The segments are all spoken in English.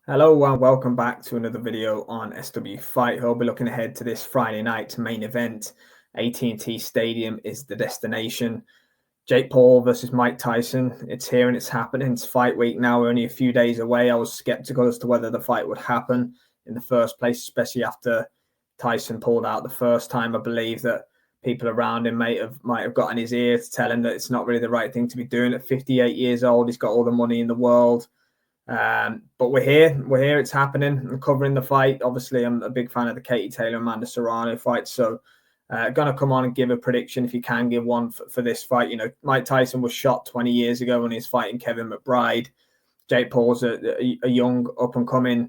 Hello and welcome back to another video on SW Fight. We'll be looking ahead to this Friday night main event. AT&T Stadium is the destination. Jake Paul versus Mike Tyson. It's here and it's happening. It's fight week now. We're only a few days away. I was skeptical as to whether the fight would happen in the first place, especially after Tyson pulled out the first time. I believe that people around him might have got in his ear to tell him that it's not really the right thing to be doing at 58 years old. He's got all the money in the world. But we're here. It's happening. I'm covering the fight. Obviously, I'm a big fan of the Katie Taylor Amanda Serrano fight. So, gonna come on and give a prediction if you can give one for this fight. You know, Mike Tyson was shot 20 years ago when he was fighting Kevin McBride. Jake Paul's a young up and coming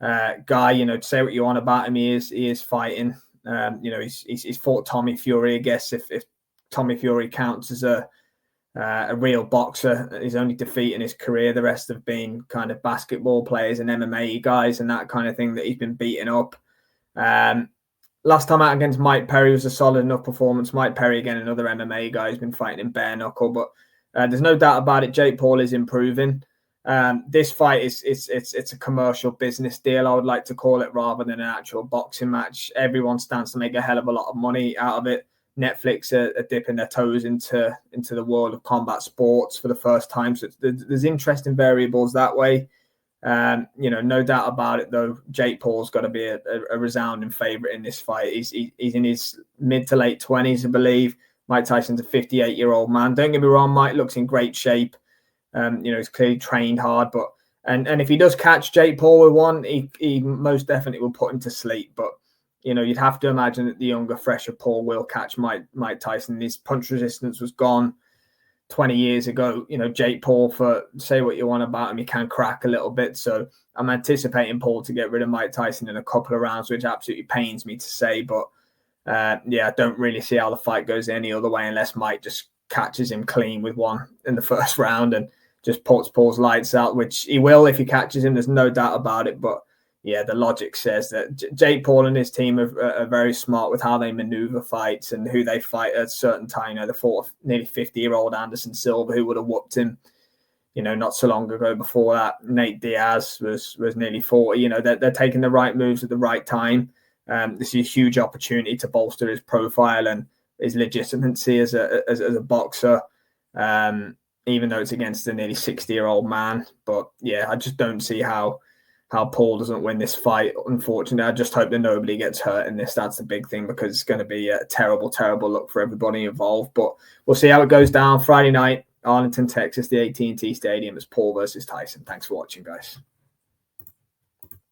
guy. You know, say what you want about him, he is fighting. You know, he's fought Tommy Fury. I guess if Tommy Fury counts as a real boxer, his only defeat in his career, the rest have been kind of basketball players and MMA guys and that kind of thing that he's been beating up. Last time out against Mike Perry was a solid enough performance. Mike Perry, again, another MMA guy who's been fighting in bare knuckle, but there's no doubt about it. Jake Paul is improving. This fight it's a commercial business deal, I would like to call it, rather than an actual boxing match. Everyone stands to make a hell of a lot of money out of it. Netflix are dipping their toes into the world of combat sports for the first time. So there's interesting variables that way. You know, no doubt about it, though, Jake Paul's got to be a resounding favorite in this fight. He's in his mid to late 20s, I believe. Mike Tyson's a 58-year-old man. Don't get me wrong, Mike looks in great shape. You know, he's clearly trained hard, but and if he does catch Jake Paul with one, he most definitely will put him to sleep. But you know, you'd have to imagine that the younger, fresher Paul will catch Mike Tyson. His punch resistance was gone 20 years ago. You know, Jake Paul, for say what you want about him, he can crack a little bit. So I'm anticipating Paul to get rid of Mike Tyson in a couple of rounds, which absolutely pains me to say. But yeah, I don't really see how the fight goes any other way unless Mike just catches him clean with one in the first round and just puts Paul's lights out, which he will if he catches him. There's no doubt about it. But yeah, the logic says that Jake Paul and his team are very smart with how they maneuver fights and who they fight at a certain time. You know, they fought nearly 50-year-old Anderson Silva, who would have whooped him, you know, not so long ago. Before that, Nate Diaz was nearly 40. You know, they're taking the right moves at the right time. This is a huge opportunity to bolster his profile and his legitimacy as a boxer, even though it's against a nearly 60-year-old man. But yeah, I just don't see how Paul doesn't win this fight. Unfortunately, I just hope that nobody gets hurt in this. That's the big thing, because it's going to be a terrible, terrible look for everybody involved. But we'll see how it goes down Friday night, Arlington, Texas, the AT&T Stadium. It's Paul versus Tyson. Thanks for watching, guys.